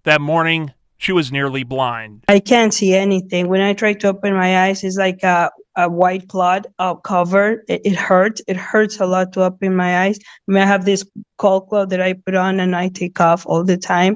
That morning, she was nearly blind. I can't see anything. When I try to open my eyes, it's like a white cloth cover. It hurts. It hurts a lot to open my eyes. I mean, I have this cold cloth that I put on and I take off all the time.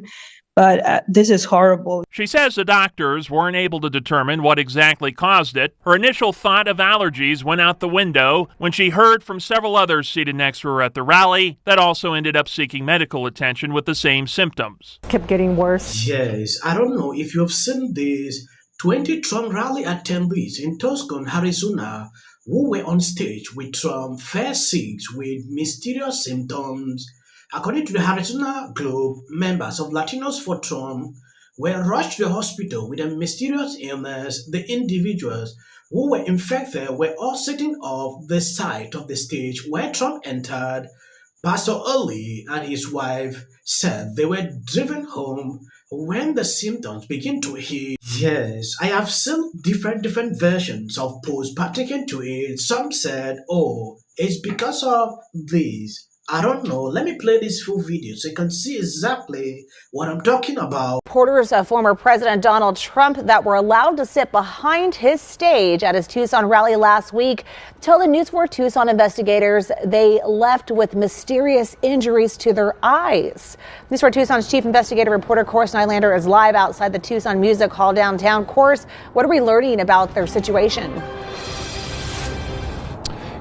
But this is horrible. She says the doctors weren't able to determine what exactly caused it. Her initial thought of allergies went out the window when she heard from several others seated next to her at the rally that also ended up seeking medical attention with the same symptoms. Kept getting worse. Yes, I don't know if you've seen this 20 Trump rally attendees in Tucson, Arizona, who were on stage with Trump first six with mysterious symptoms. According to the Arizona Globe, members of Latinos for Trump were rushed to the hospital with a mysterious illness. The individuals who were infected were all sitting off the side of the stage where Trump entered. Pastor Early and his wife said they were driven home when the symptoms begin to hit. Yes, I have seen different versions of posts pertaining to it. Some said, oh, it's because of this. I don't know. Let me play this full video so you can see exactly what I'm talking about. Supporters of former President Donald Trump that were allowed to sit behind his stage at his Tucson rally last week tell the News 4 Tucson investigators they left with mysterious injuries to their eyes. News 4 Tucson's chief investigative reporter Course Nylander is live outside the Tucson Music Hall downtown. Course, what are we learning about their situation?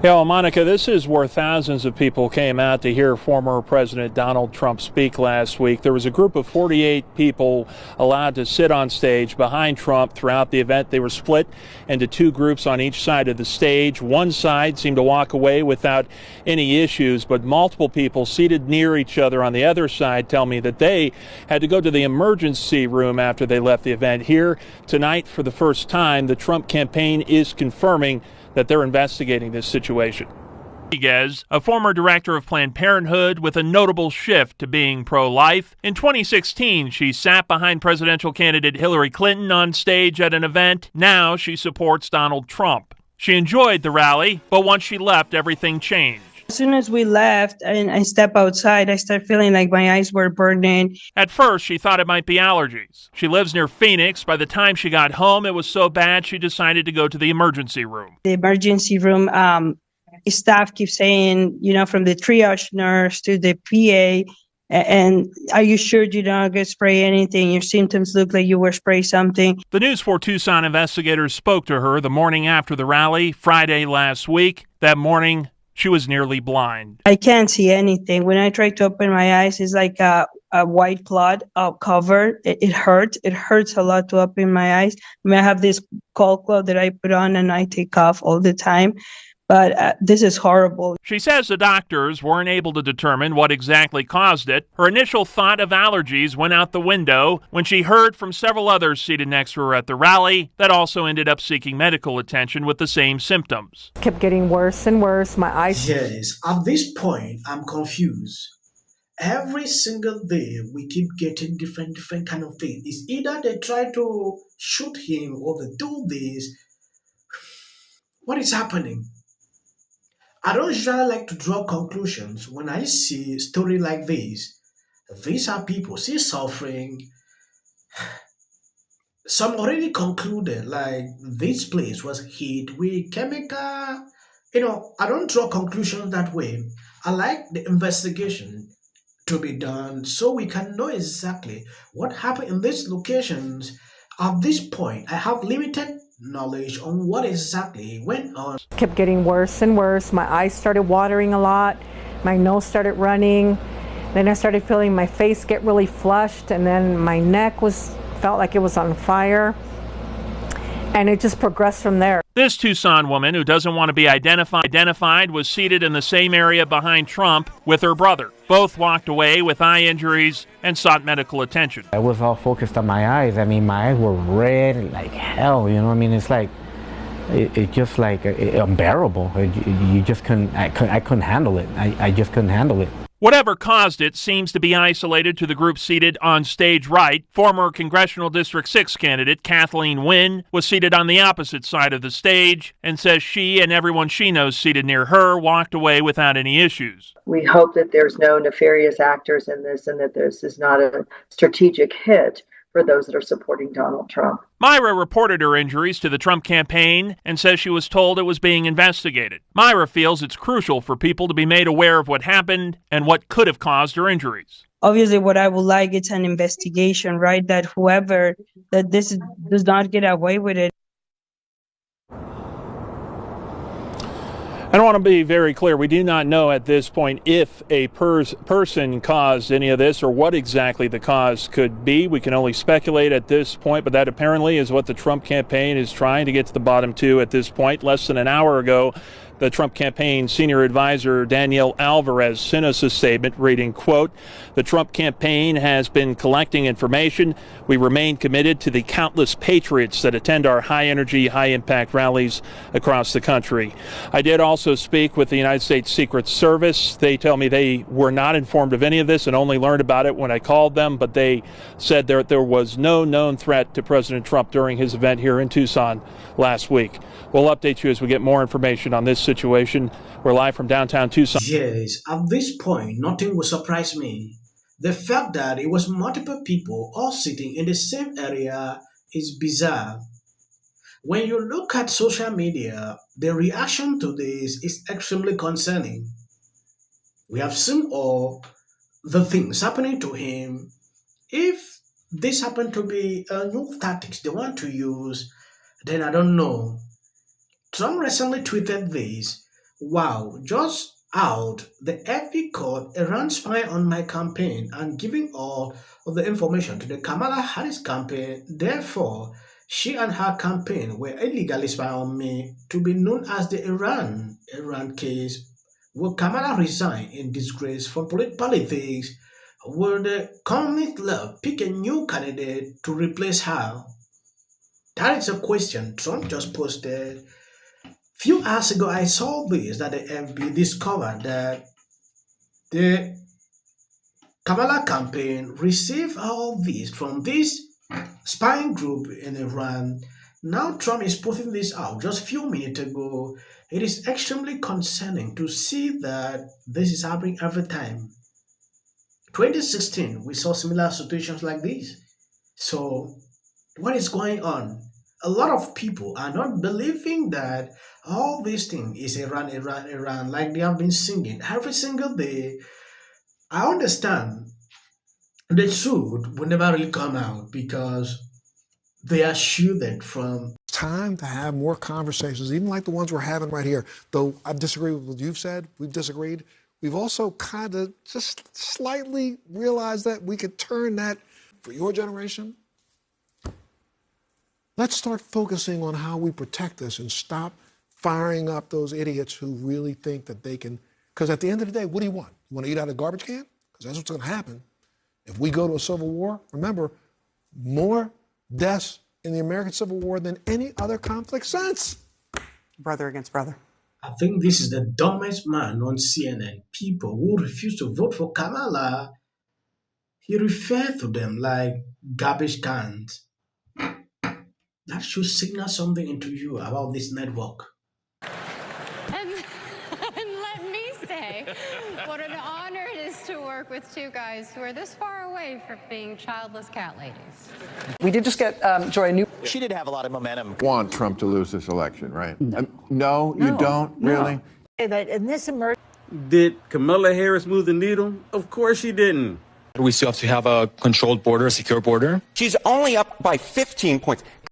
Yeah, well, Monica, this is where thousands of people came out to hear former President Donald Trump speak last week. There was a group of 48 people allowed to sit on stage behind Trump throughout the event. They were split into two groups on each side of the stage. One side seemed to walk away without any issues, but multiple people seated near each other on the other side tell me that they had to go to the emergency room after they left the event. Here tonight, for the first time, the Trump campaign is confirming that they're investigating this situation. Rodriguez, a former director of Planned Parenthood with a notable shift to being pro-life. In 2016, she sat behind presidential candidate Hillary Clinton on stage at an event. Now she supports Donald Trump. She enjoyed the rally, but once she left, everything changed. As soon as we left and I stepped outside, I started feeling like my eyes were burning. At first, she thought it might be allergies. She lives near Phoenix. By the time she got home, it was so bad she decided to go to the emergency room. The emergency room staff keeps saying, from the triage nurse to the PA, and are you sure you don't get spray anything? Your symptoms look like you were sprayed something. The News 4 Tucson investigators spoke to her the morning after the rally, Friday last week. That morning, she was nearly blind. I can't see anything. When I try to open my eyes, it's like a white cloth cover. It hurts. It hurts a lot to open my eyes. I mean, I have this cold cloth that I put on and I take off all the time. But this is horrible. She says the doctors weren't able to determine what exactly caused it. Her initial thought of allergies went out the window when she heard from several others seated next to her at the rally that also ended up seeking medical attention with the same symptoms. Kept getting worse and worse. My eyes. Yes, at this point, I'm confused. Every single day, we keep getting different kind of things. It's either they try to shoot him or they do this. What is happening? I don't usually like to draw conclusions when I see a story like this. These are people still suffering. Some already concluded like this place was hit with chemical. I don't draw conclusions that way. I like the investigation to be done so we can know exactly what happened in these locations. At this point, I have limited knowledge on what exactly went on. Kept getting worse and worse. My eyes started watering a lot. My nose started running. Then I started feeling my face get really flushed, and then my neck felt like it was on fire. And it just progressed from there. This Tucson woman, who doesn't want to be identified, was seated in the same area behind Trump with her brother. Both walked away with eye injuries and sought medical attention. I was all focused on my eyes. I mean, my eyes were red like hell, I mean, it's like, it just like unbearable. You just couldn't, I couldn't handle it. I just couldn't handle it. Whatever caused it seems to be isolated to the group seated on stage right. Former Congressional District 6 candidate Kathleen Wynne was seated on the opposite side of the stage and says she and everyone she knows seated near her walked away without any issues. We hope that there's no nefarious actors in this and that this is not a strategic hit for those that are supporting Donald Trump. Myra reported her injuries to the Trump campaign and says she was told it was being investigated. Myra feels it's crucial for people to be made aware of what happened and what could have caused her injuries. Obviously, what I would like is an investigation, right? That whoever that this does not get away with it. I don't want to be very clear. We do not know at this point if a person caused any of this or what exactly the cause could be. We can only speculate at this point, but that apparently is what the Trump campaign is trying to get to the bottom to at this point. Less than an hour ago, the Trump campaign senior advisor Danielle Alvarez sent us a statement reading, quote, "The Trump campaign has been collecting information. We remain committed to the countless patriots that attend our high-energy, high-impact rallies across the country." I did also speak with the United States Secret Service. They tell me they were not informed of any of this and only learned about it when I called them, but they said there was no known threat to President Trump during his event here in Tucson last week. We'll update you as we get more information on this situation. We're live from downtown Tucson. Yes, at this point, nothing will surprise me. The fact that it was multiple people all sitting in the same area is bizarre. When you look at social media, the reaction to this is extremely concerning. We have seen all the things happening to him. If this happened to be a new tactics they want to use, then I don't know. Trump recently tweeted this, "Wow, just out, the FBI caught Iran spy on my campaign and giving all of the information to the Kamala Harris campaign. Therefore, she and her campaign were illegally spy on me to be known as the Iran case. Will Kamala resign in disgrace from politics? Will the communist left pick a new candidate to replace her?" That is a question Trump just posted. Few hours ago, I saw this that the FBI discovered that the Kamala campaign received all this from this spying group in Iran. Now Trump is putting this out just a few minutes ago. It is extremely concerning to see that this is happening every time. 2016, we saw similar situations like this. So, what is going on? A lot of people are not believing that all these things is Iran, like they have been singing every single day. I understand the truth will never really come out because they are shielded from. It's time to have more conversations, even like the ones we're having right here. Though I disagree with what you've said, we've disagreed. We've also kind of just slightly realized that we could turn that for your generation. Let's start focusing on how we protect this and stop firing up those idiots who really think that they can. Because at the end of the day, what do you want? You want to eat out of a garbage can? Because that's what's going to happen. If we go to a civil war, remember, more deaths in the American Civil War than any other conflict since. Brother against brother. I think this is the dumbest man on CNN. People who refuse to vote for Kamala, he referred to them like garbage cans. That should signal something into you about this network. And let me say, what an honor it is to work with two guys who are this far away from being childless cat ladies. We did just get Joy a new. She did have a lot of momentum. Want Trump to lose this election, right? No, you don't, really? That in this emergency. Did Kamala Harris move the needle? Of course she didn't. We still have to have a controlled border, a secure border. She's only up by 15 points.